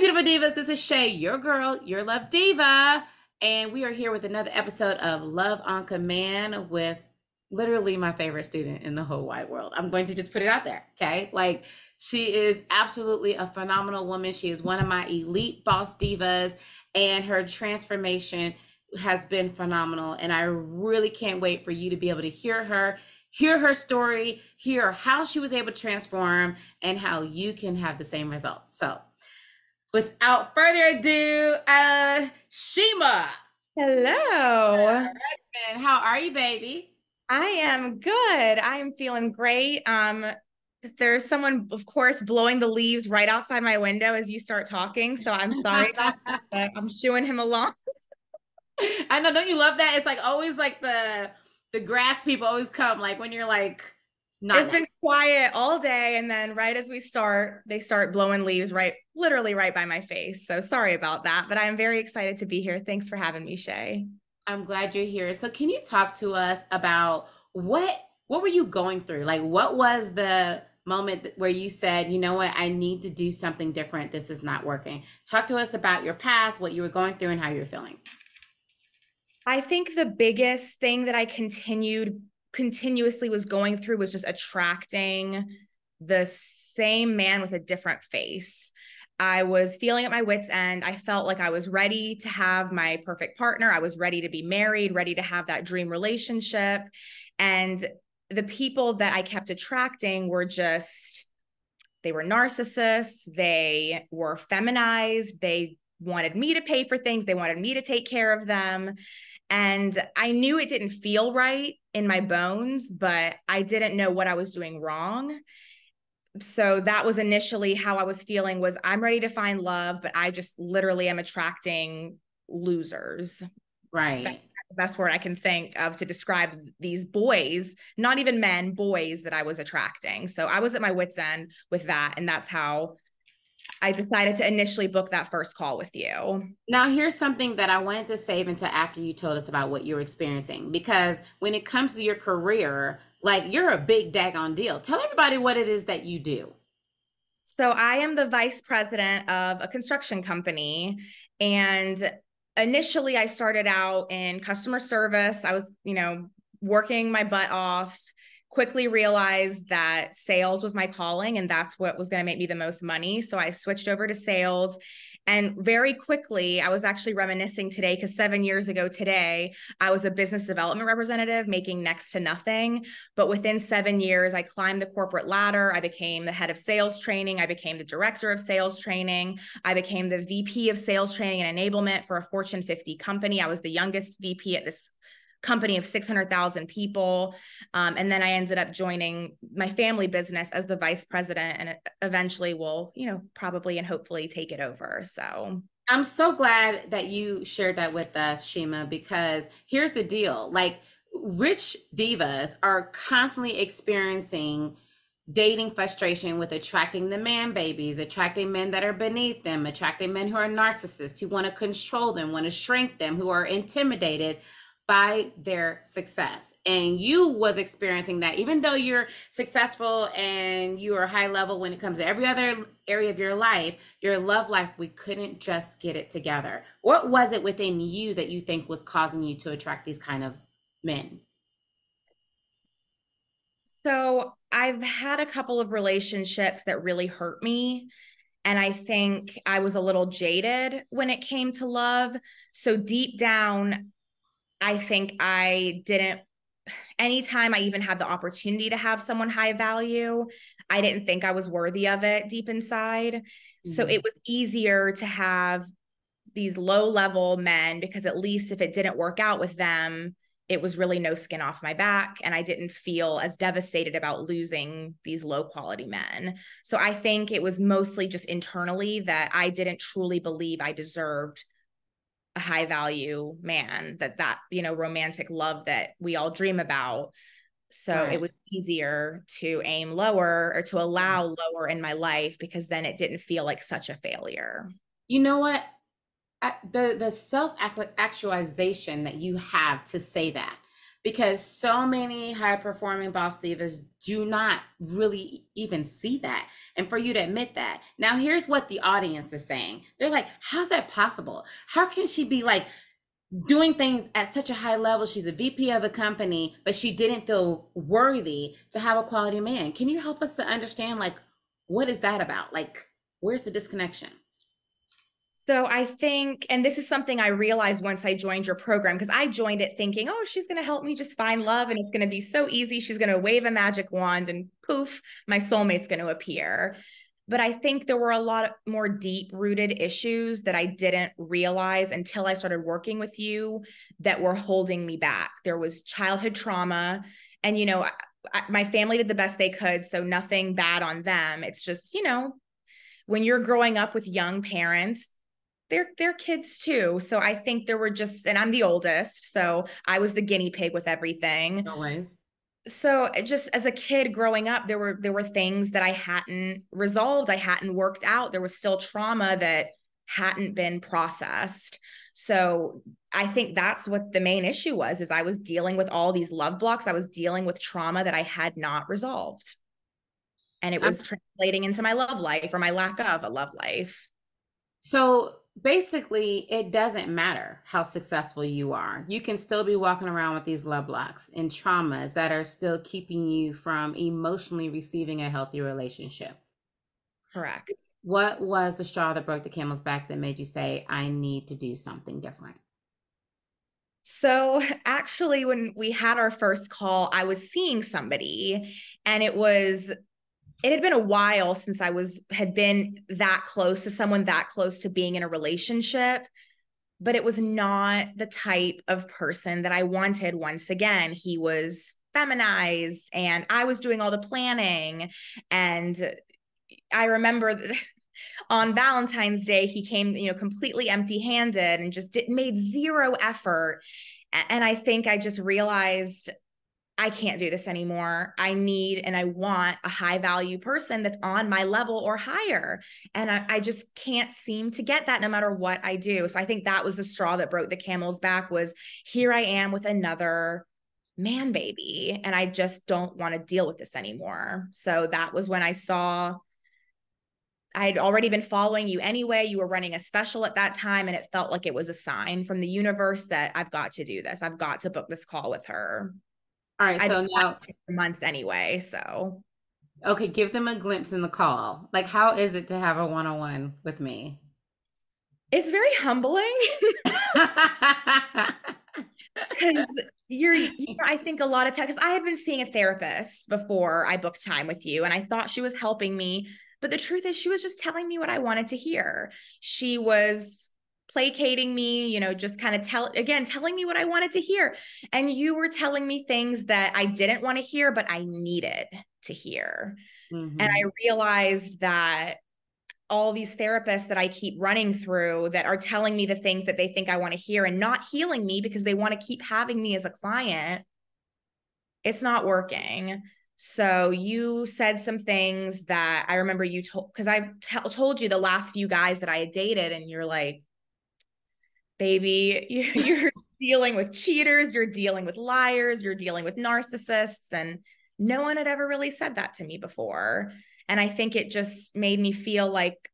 beautiful divas. This is Shay, your girl, your love diva. And we are here with another episode of Love on Command with literally my favorite student in the whole wide world. I'm going to just put it out there, okay? Like, she is absolutely a phenomenal woman. She is one of my elite boss divas, and her transformation has been phenomenal. And I really can't wait for you to be able to hear her story, hear how she was able to transform, and how you can have the same results. So without further ado, Shima. Hello. And how are you, baby? I am good. I am feeling great. There's someone, of course, blowing the leaves right outside my window as you start talking. So I'm sorry about that, but I'm shooing him along. I know, don't you love that? It's like always like the grass people always come like when you're like not It's been quiet all day, and then right as we start, they start blowing leaves literally right by my face. So sorry about that, but I'm very excited to be here. Thanks for having me, Shay. I'm glad you're here. So can you talk to us about what were you going through? Like what was the moment where you said, you know what, I need to do something different. This is not working. Talk to us about your past, what you were going through and how you were feeling. I think the biggest thing that I continuously was going through was just attracting the same man with a different face. I was feeling at my wit's end. I felt like I was ready to have my perfect partner. I was ready to be married, ready to have that dream relationship. And the people that I kept attracting they were narcissists. They were feminized. They wanted me to pay for things. They wanted me to take care of them. And I knew it didn't feel right in my bones, but I didn't know what I was doing wrong. So that was initially how I was feeling was I'm ready to find love, but I just literally am attracting losers. That's Right. the best word I can think of to describe these boys, not even men, boys that I was attracting. So I was at my wit's end with that. And that's how I decided to initially book that first call with you. Now, here's something that I wanted to save until after you told us about what you're experiencing. Because when it comes to your career, like you're a big daggone deal. Tell everybody what it is that you do. So I am the vice president of a construction company. And initially I started out in customer service. I was, working my butt off, quickly realized that sales was my calling and that's what was going to make me the most money. So I switched over to sales. And very quickly, I was actually reminiscing today because 7 years ago today, I was a business development representative making next to nothing. But within 7 years, I climbed the corporate ladder. I became the head of sales training. I became the director of sales training. I became the VP of sales training and enablement for a Fortune 50 company. I was the youngest VP at this company of 600,000 people. And then I ended up joining my family business as the vice president and eventually will, probably and hopefully take it over. So I'm so glad that you shared that with us, Shima, because here's the deal. Like rich divas are constantly experiencing dating frustration with attracting the man babies, attracting men that are beneath them, attracting men who are narcissists, who want to control them, want to shrink them, who are intimidated by their success. And you was experiencing that even though you're successful and you are high level when it comes to every other area of your life, your love life, we couldn't just get it together. What was it within you that you think was causing you to attract these kind of men? So I've had a couple of relationships that really hurt me. And I think I was a little jaded when it came to love. So deep down, I think I didn't, anytime I even had the opportunity to have someone high value, I didn't think I was worthy of it deep inside. So Mm. it was easier to have these low level men because at least if it didn't work out with them, it was really no skin off my back. And I didn't feel as devastated about losing these low quality men. So I think it was mostly just internally that I didn't truly believe I deserved a high value man, that romantic love that we all dream about. So it Right. was easier to aim lower or to allow lower in my life because then it didn't feel like such a failure. You know what? The self actualization that you have to say that, because so many high performing boss divas do not really even see that. And for you to admit that, now here's what the audience is saying. They're like, how's that possible? How can she be like doing things at such a high level? She's a VP of a company, but she didn't feel worthy to have a quality man. Can you help us to understand, like, what is that about? Like, where's the disconnection? So I think, and this is something I realized once I joined your program, because I joined it thinking, oh, she's going to help me just find love and it's going to be so easy. She's going to wave a magic wand and poof, my soulmate's going to appear. But I think there were a lot more deep rooted issues that I didn't realize until I started working with you that were holding me back. There was childhood trauma. And, my family did the best they could. So nothing bad on them. It's just, when you're growing up with young parents, they're kids too. So I think there were just, and I'm the oldest, so I was the guinea pig with everything. Always. So just as a kid growing up, there were things that I hadn't resolved, I hadn't worked out. There was still trauma that hadn't been processed. So I think that's what the main issue was, is I was dealing with all these love blocks. I was dealing with trauma that I had not resolved. And it was translating into my love life, or my lack of a love life. So basically, it doesn't matter how successful you are. You can still be walking around with these love blocks and traumas that are still keeping you from emotionally receiving a healthy relationship. Correct. What was the straw that broke the camel's back that made you say, I need to do something different? So actually, when we had our first call, I was seeing somebody, and it had been a while since I had been that close to someone, that close to being in a relationship, but it was not the type of person that I wanted. Once again, he was feminized and I was doing all the planning. And I remember on Valentine's Day, he came, completely empty handed and just made zero effort. And I think I just realized I can't do this anymore. I need and I want a high value person that's on my level or higher. And I just can't seem to get that no matter what I do. So I think that was the straw that broke the camel's back, was here I am with another man baby, and I just don't want to deal with this anymore. So that was when I saw, I'd already been following you anyway. You were running a special at that time, and it felt like it was a sign from the universe that I've got to do this. I've got to book this call with her. All right, so now months anyway, so okay, give them a glimpse in the call. Like, how is it to have a one-on-one with me? It's very humbling. Because I think a lot of times, because I had been seeing a therapist before I booked time with you, and I thought she was helping me, but the truth is she was just telling me what I wanted to hear. She was placating me, just kind of telling me what I wanted to hear. And you were telling me things that I didn't want to hear, but I needed to hear. Mm-hmm. And I realized that all these therapists that I keep running through that are telling me the things that they think I want to hear and not healing me because they want to keep having me as a client, it's not working. So you said some things that I remember you told, because I told you the last few guys that I had dated, and you're like, baby, you're dealing with cheaters, you're dealing with liars, you're dealing with narcissists. And no one had ever really said that to me before. And I think it just made me feel like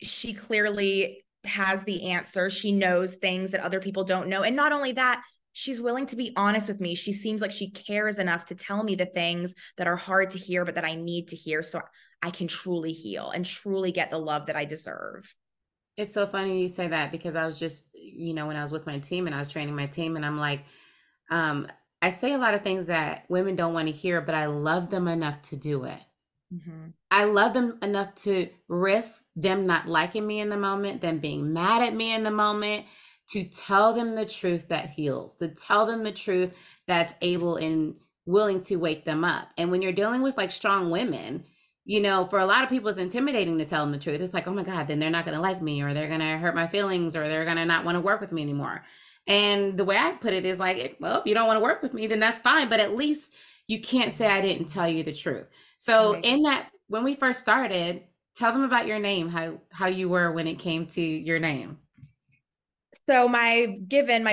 she clearly has the answer. She knows things that other people don't know. And not only that, she's willing to be honest with me. She seems like she cares enough to tell me the things that are hard to hear, but that I need to hear so I can truly heal and truly get the love that I deserve. It's so funny you say that, because I was just, when I was with my team and I was training my team, and I'm like, I say a lot of things that women don't want to hear, but I love them enough to do it. Mm-hmm. I love them enough to risk them not liking me in the moment, them being mad at me in the moment, to tell them the truth that heals, to tell them the truth that's able and willing to wake them up. And when you're dealing with like strong women, for a lot of people, it's intimidating to tell them the truth. It's like, oh my God, then they're not going to like me, or they're going to hurt my feelings, or they're going to not want to work with me anymore. And the way I put it is like, well, if you don't want to work with me, then that's fine. But at least you can't say I didn't tell you the truth. So right. In that, when we first started, tell them about your name, how you were when it came to your name. So my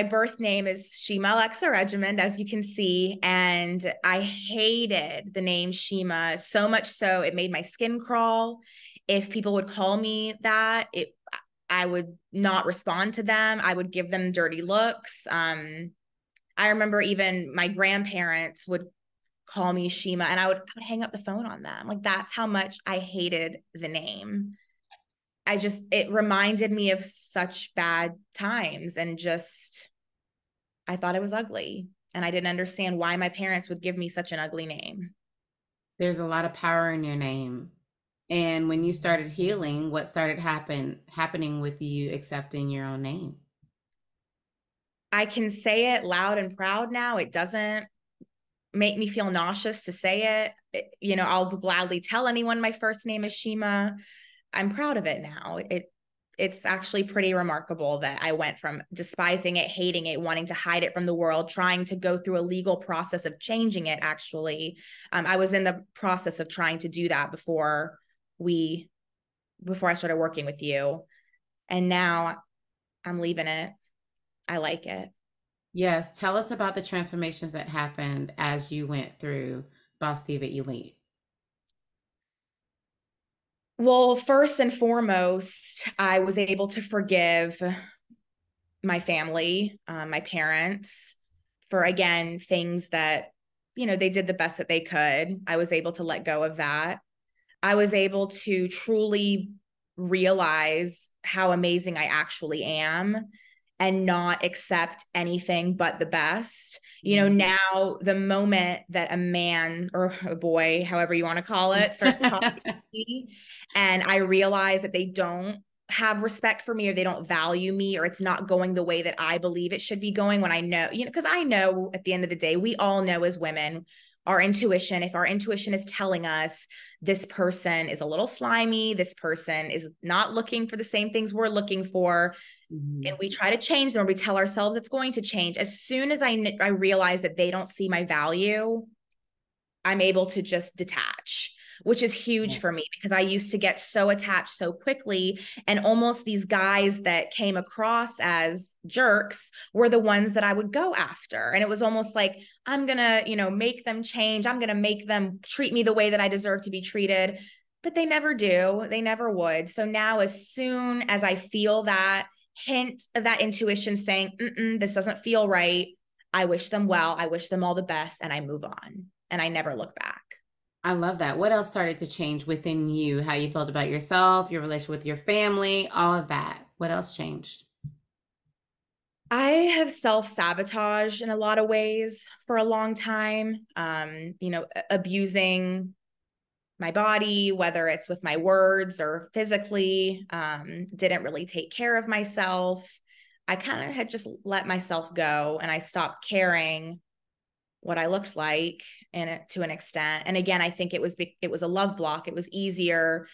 birth name is Shima Alexa Regiment, as you can see, and I hated the name Shima so much so it made my skin crawl. If people would call me that, I would not respond to them. I would give them dirty looks. I remember even my grandparents would call me Shima, and I would hang up the phone on them. Like, that's how much I hated the name. It reminded me of such bad times, and just, I thought it was ugly. And I didn't understand why my parents would give me such an ugly name. There's a lot of power in your name. And when you started healing, what started happening with you accepting your own name? I can say it loud and proud now. It doesn't make me feel nauseous to say it. I'll gladly tell anyone my first name is Shima. I'm proud of it now. It's actually pretty remarkable that I went from despising it, hating it, wanting to hide it from the world, trying to go through a legal process of changing it. Actually, I was in the process of trying to do that before I started working with you, and now I'm leaving it. I like it. Yes, tell us about the transformations that happened as you went through Boss Diva Elite. Well, first and foremost, I was able to forgive my family, my parents, for, again, things that, they did the best that they could. I was able to let go of that. I was able to truly realize how amazing I actually am and not accept anything but the best. Now the moment that a man or a boy, however you want to call it, starts talking to me, and I realize that they don't have respect for me, or they don't value me, or it's not going the way that I believe it should be going, when I know, because I know at the end of the day, we all know as women, our intuition, if our intuition is telling us this person is a little slimy, this person is not looking for the same things we're looking for, and we try to change them, or we tell ourselves it's going to change. As soon as I realize that they don't see my value, I'm able to just detach, which is huge for me, because I used to get so attached so quickly. And almost these guys that came across as jerks were the ones that I would go after. And it was almost like, I'm going to, make them change. I'm going to make them treat me the way that I deserve to be treated. But they never do. They never would. So now, as soon as I feel that hint of that intuition saying, this doesn't feel right, I wish them well. I wish them all the best. And I move on. And I never look back. I love that. What else started to change within you? How you felt about yourself, your relationship with your family, all of that. What else changed? I have self-sabotaged in a lot of ways for a long time. Abusing my body, whether it's with my words or physically, didn't really take care of myself. I kind of had just let myself go, and I stopped caring what I looked like, and to an extent. And again, I think it was a love block. It was easier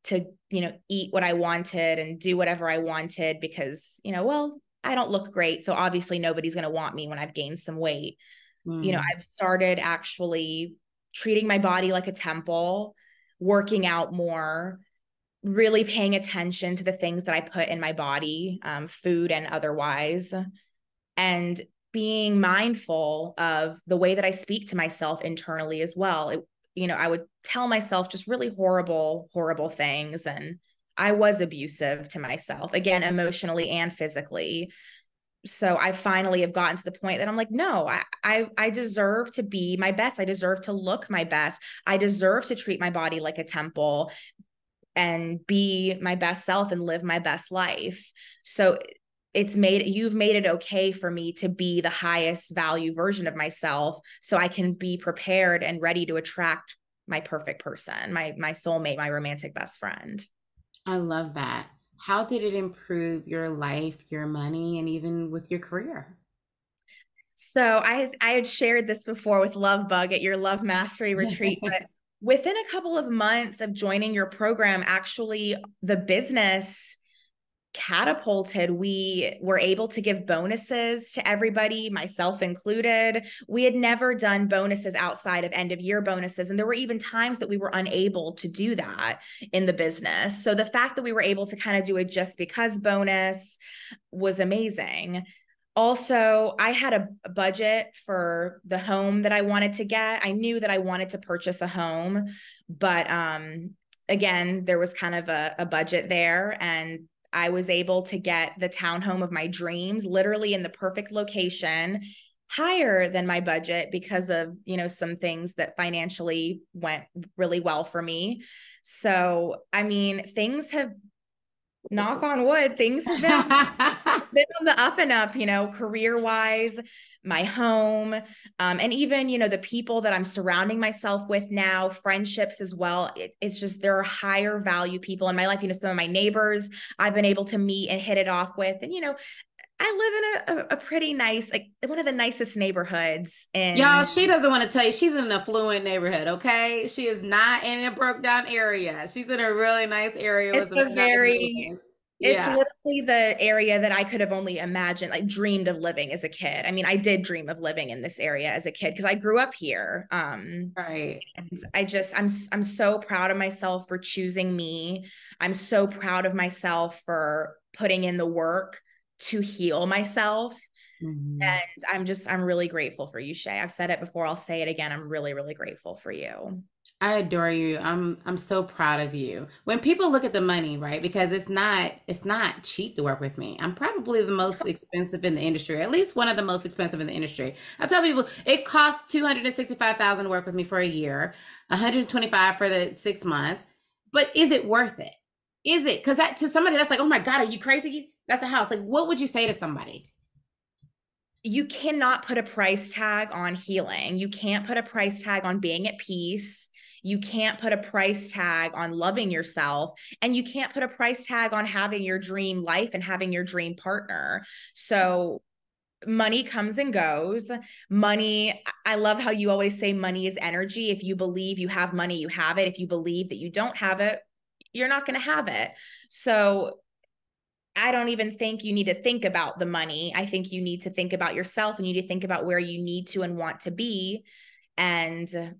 to, eat what I wanted and do whatever I wanted, because, well, I don't look great, so obviously nobody's going to want me when I've gained some weight. I've started actually treating my body like a temple, working out more, really paying attention to the things that I put in my body, food and otherwise, and being mindful of the way that I speak to myself internally as well. I would tell myself just really horrible, horrible things. And I was abusive to myself, again, emotionally and physically. So I finally have gotten to the point that I'm like, no, I deserve to be my best. I deserve to look my best. I deserve to treat my body like a temple and be my best self and live my best life. So you've made it okay for me to be the highest value version of myself, so I can be prepared and ready to attract my perfect person, my soulmate, my romantic best friend. I love that. How did it improve your life, your money, and even with your career? So I had shared this before with Love Bug at your Love Mastery retreat, but within a couple of months of joining your program, actually the business catapulted. We were able to give bonuses to everybody, myself included. We had never done bonuses outside of end of year bonuses. And there were even times that we were unable to do that in the business. So the fact that we were able to kind of do a just because bonus was amazing. Also, I had a budget for the home that I wanted to get. I knew that I wanted to purchase a home, but again, there was kind of a budget there, and I was able to get the townhome of my dreams, literally in the perfect location, higher than my budget because of, you know, some things that financially went really well for me. So, I mean, things have, knock on wood, things have been on the up and up, you know, career wise, my home, and even, you know, the people that I'm surrounding myself with now, friendships as well. It's just, there are higher value people in my life. You know, some of my neighbors I've been able to meet and hit it off with. And, you know, I live in a pretty nice, like one of the nicest neighborhoods Y'all, in. she doesn't want to tell you she's in an affluent neighborhood, okay? She is not in a broke down area. She's in a really nice area with It's some a nice very, neighbors. it's Yeah. literally the area that I could have only imagined, like dreamed of living as a kid. I mean, I did dream of living in this area as a kid because I grew up here. Right. And I'm so proud of myself for choosing me. I'm so proud of myself for putting in the work to heal myself. Mhm. And I'm really grateful for you, Shay. I've said it before, I'll say it again. I'm really, really grateful for you. I adore you. I'm so proud of you. When people look at the money, right? Because it's not cheap to work with me. I'm probably the most expensive in the industry, at least one of the most expensive in the industry. I tell people it costs 265,000 to work with me for a year, 125 for the 6 months. But is it worth it? Is it? Because that to somebody that's like, oh my God, are you crazy? That's a house. Like, what would you say to somebody? You cannot put a price tag on healing. You can't put a price tag on being at peace. You can't put a price tag on loving yourself. And you can't put a price tag on having your dream life and having your dream partner. So money comes and goes. Money, I love how you always say money is energy. If you believe you have money, you have it. If you believe that you don't have it, you're not going to have it. So I don't even think you need to think about the money. I think you need to think about yourself, and you need to think about where you need to and want to be. And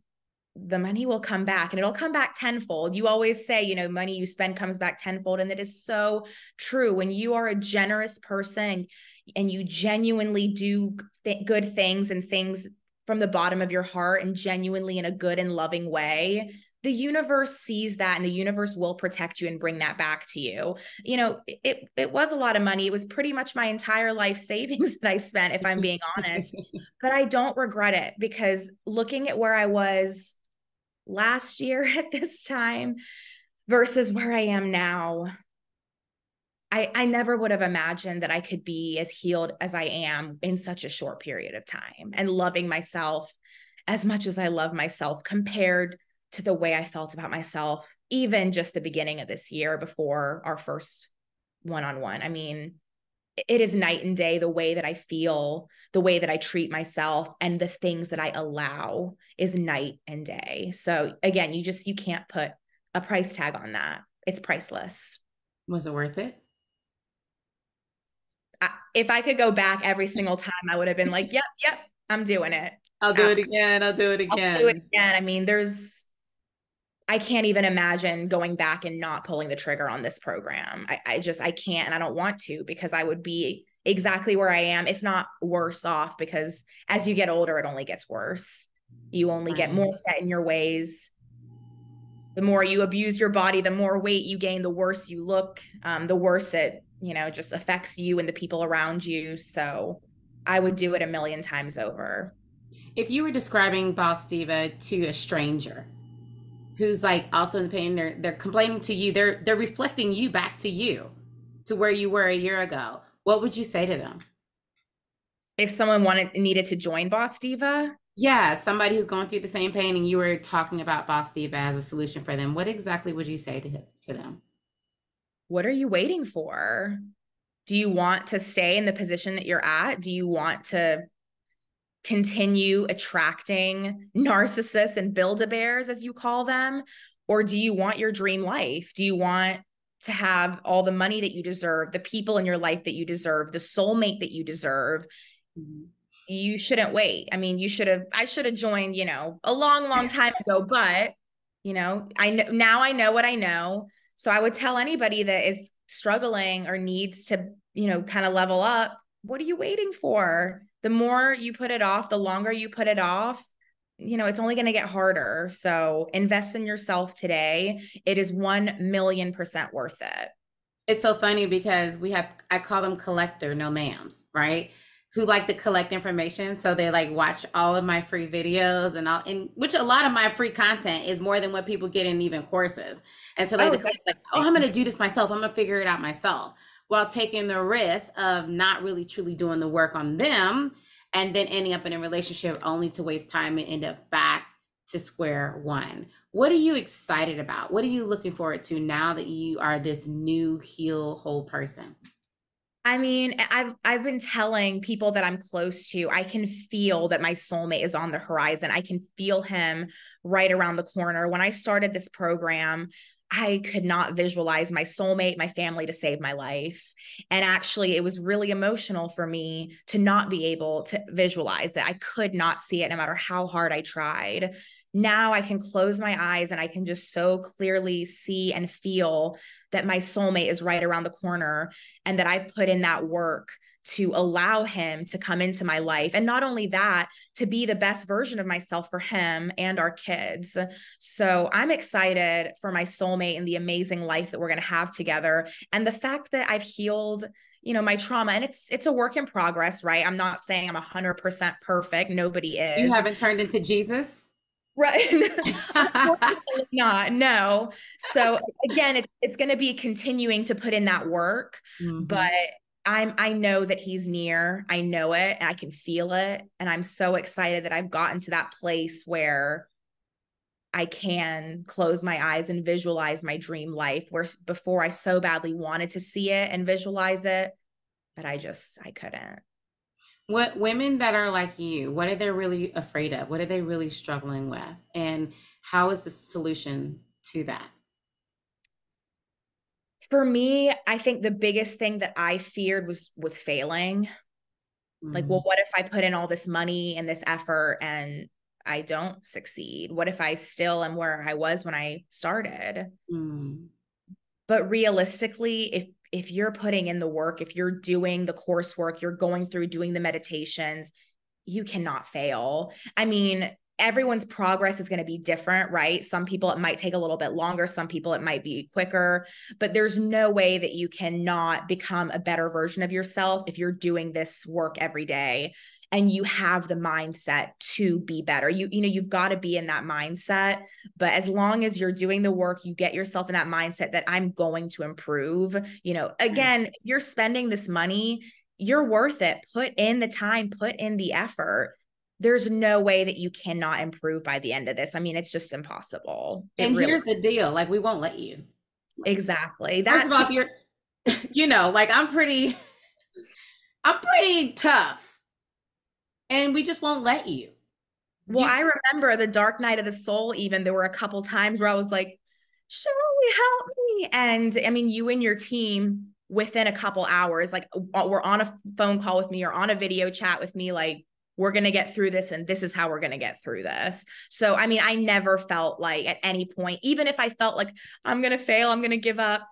the money will come back, and it'll come back tenfold. You always say, you know, money you spend comes back tenfold. And that is so true. When you are a generous person and you genuinely do good things and things from the bottom of your heart and genuinely in a good and loving way, the universe sees that, and the universe will protect you and bring that back to you. You know, it was a lot of money. It was pretty much my entire life savings that I spent, if I'm being honest, but I don't regret it, because looking at where I was last year at this time versus where I am now, I never would have imagined that I could be as healed as I am in such a short period of time, and loving myself as much as I love myself compared to the way I felt about myself, even just the beginning of this year before our first one-on-one. I mean, it is night and day, the way that I feel, the way that I treat myself, and the things that I allow is night and day. So again, you can't put a price tag on that. It's priceless. Was it worth it? If I could go back every single time, I would have been like, yep, I'm doing it. I'll do it Absolutely. again. I'll do it I'll do it again. again. I mean, I can't even imagine going back and not pulling the trigger on this program. I can't, and I don't want to, because I would be exactly where I am, if not worse off, because as you get older, it only gets worse. You only get Right. more set in your ways. The more you abuse your body, the more weight you gain, the worse you look, the worse it, you know, just affects you and the people around you. So I would do it a million times over. If you were describing Boss Diva to a stranger who's like also in pain, they're complaining to you, they're reflecting you back to you, to where you were a year ago, what would you say to them? If someone needed to join Boss Diva, Yeah, somebody who's going through the same pain and you were talking about Boss Diva as a solution for them, what exactly would you say to them? what are you waiting for? Do you want to stay in the position that you're at? Do you want to continue attracting narcissists and build-a-bears, as you call them? Or do you want your dream life? Do you want to have all the money that you deserve, the people in your life that you deserve, the soulmate that you deserve, you shouldn't wait. I mean, I should have joined, a long, long time ago, but I know now I know what I know. So I would tell anybody that is struggling or needs to, kind of level up, what are you waiting for? The more you put it off, the longer you put it off, it's only going to get harder. So invest in yourself today. It is 1,000,000% worth it. It's so funny because I call them collector no ma'ams, right? Who like to collect information. So they like watch all of my free videos and which a lot of my free content is more than what people get in even courses. And so like, I'm going to do this myself. I'm going to figure it out myself, while taking the risk of not really truly doing the work on them and then ending up in a relationship only to waste time and end up back to square one. What are you excited about? What are you looking forward to now that you are this new heal whole person? I mean, I've been telling people that I'm close to, I can feel that my soulmate is on the horizon. I can feel him right around the corner. When I started this program, I could not visualize my soulmate, my family to save my life. And actually, it was really emotional for me to not be able to visualize it. I could not see it no matter how hard I tried. Now I can close my eyes and I can just so clearly see and feel that my soulmate is right around the corner and that I've put in that work to allow him to come into my life. And not only that, to be the best version of myself for him and our kids. So I'm excited for my soulmate and the amazing life that we're going to have together. And the fact that I've healed, my trauma, and it's a work in progress, right? I'm not saying I'm 100% perfect. Nobody is. You haven't turned into Jesus? Right. Unfortunately not. No. So again, it's going to be continuing to put in that work, but I know that he's near. I know it and I can feel it. And I'm so excited that I've gotten to that place where I can close my eyes and visualize my dream life, where before I so badly wanted to see it and visualize it, but I couldn't. What women that are like you, what are they really afraid of? What are they really struggling with? And how is the solution to that? For me, I think the biggest thing that I feared was failing. Like, well, what if I put in all this money and this effort and I don't succeed? What if I still am where I was when I started? But realistically, if you're putting in the work, if you're doing the coursework, you're going through doing the meditations, you cannot fail. I mean, everyone's progress is going to be different, right? Some people, it might take a little bit longer. Some people, it might be quicker, but there's no way that you cannot become a better version of yourself if you're doing this work every day and you have the mindset to be better. You've got to be in that mindset, but as long as you're doing the work, you get yourself in that mindset that I'm going to improve. Again, you're spending this money, you're worth it. Put in the time, put in the effort. There's no way that you cannot improve by the end of this. I mean, it's just impossible. And here's the deal. Like, we won't let you. Exactly. First of all, if you're, like, I'm pretty tough and we just won't let you. Well, I remember the dark night of the soul, even there were a couple times where I was like, Shay, help me. And I mean, you and your team within a couple hours, like we're on a phone call with me or on a video chat with me, like, we're going to get through this. And this is how we're going to get through this. So, I mean, I never felt like at any point, even if I felt like I'm going to fail, I'm going to give up.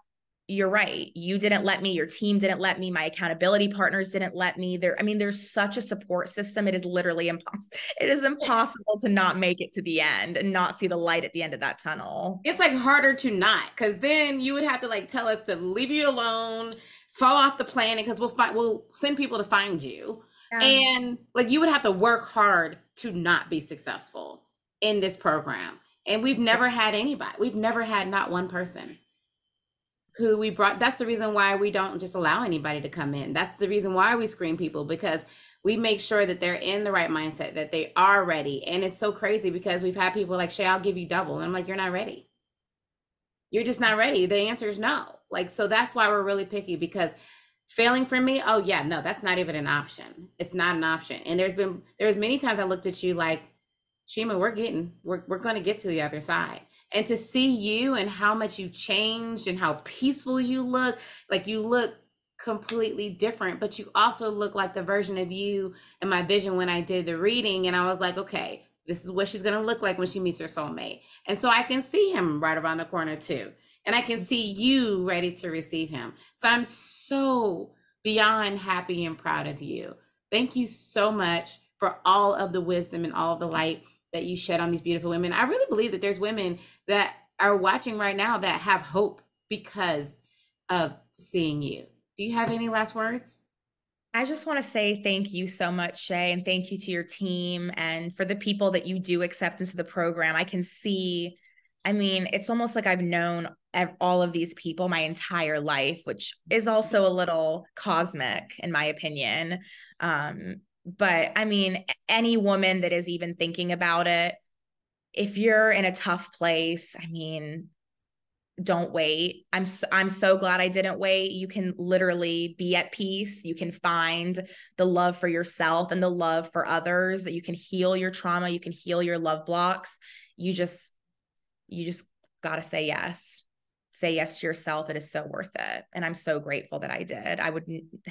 You're right. You didn't let me, your team didn't let me, my accountability partners didn't let me there. I mean, there's such a support system. It is literally impossible. It is impossible to not make it to the end and not see the light at the end of that tunnel. It's like harder to not, because then you would have to like tell us to leave you alone, fall off the planet, because we'll send people to find you. And like, you would have to work hard to not be successful in this program. And we've never had anybody. We've never had not one person who we brought. That's the reason why we don't just allow anybody to come in. That's the reason why we screen people, because we make sure that they're in the right mindset, that they are ready. And it's so crazy because we've had people like, Shay, I'll give you double. And I'm like, you're not ready. You're just not ready. The answer is no. Like, so that's why we're really picky, because failing for me, oh yeah, no, that's not even an option. It's not an option. And there's many times I looked at you like, Shima, we're going to get to the other side. And to see you and how much you've changed and how peaceful you look, like you look completely different, but you also look like the version of you in my vision when I did the reading. And I was like, okay, this is what she's going to look like when she meets her soulmate. And so I can see him right around the corner too. And I can see you ready to receive him. So I'm so beyond happy and proud of you. Thank you so much for all of the wisdom and all of the light that you shed on these beautiful women. I really believe that there's women that are watching right now that have hope because of seeing you. Do you have any last words? I just want to say thank you so much, Shay, and thank you to your team and for the people that you do accept into the program. I can see, I mean, it's almost like I've known all of these people my entire life, which is also a little cosmic in my opinion. But I mean, any woman that is even thinking about it, if you're in a tough place, I mean, don't wait. I'm so glad I didn't wait. You can literally be at peace. You can find the love for yourself and the love for others. You can heal your trauma. You can heal your love blocks. You just got to say yes. Say yes to yourself. It is so worth it. And I'm so grateful that I did. I would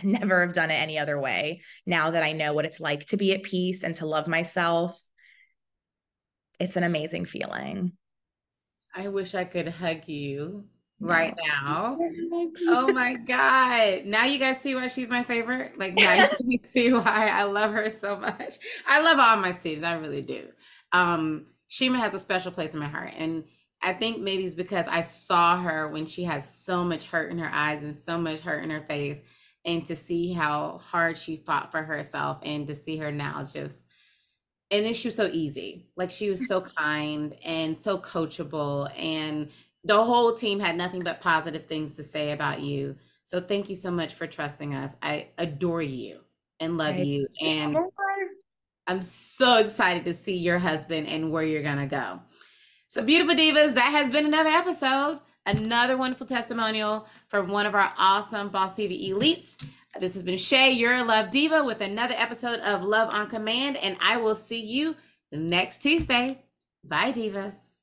never have done it any other way. Now that I know what it's like to be at peace and to love myself, it's an amazing feeling. I wish I could hug you right now. Oh my God. Now you guys see why she's my favorite. Like now you can see why I love her so much. I love all my students. I really do. Shima has a special place in my heart. And I think maybe it's because I saw her when she has so much hurt in her eyes and so much hurt in her face. And to see how hard she fought for herself and to see her now just, and then she was so easy. Like she was so kind and so coachable, and the whole team had nothing but positive things to say about you. So thank you so much for trusting us. I adore you and love you. And I'm so excited to see your husband and where you're going to go. So beautiful divas, that has been another episode, another wonderful testimonial from one of our awesome Boss Diva elites. This has been Shay, your Love Diva, with another episode of Love on Command, and I will see you next Tuesday. Bye, divas.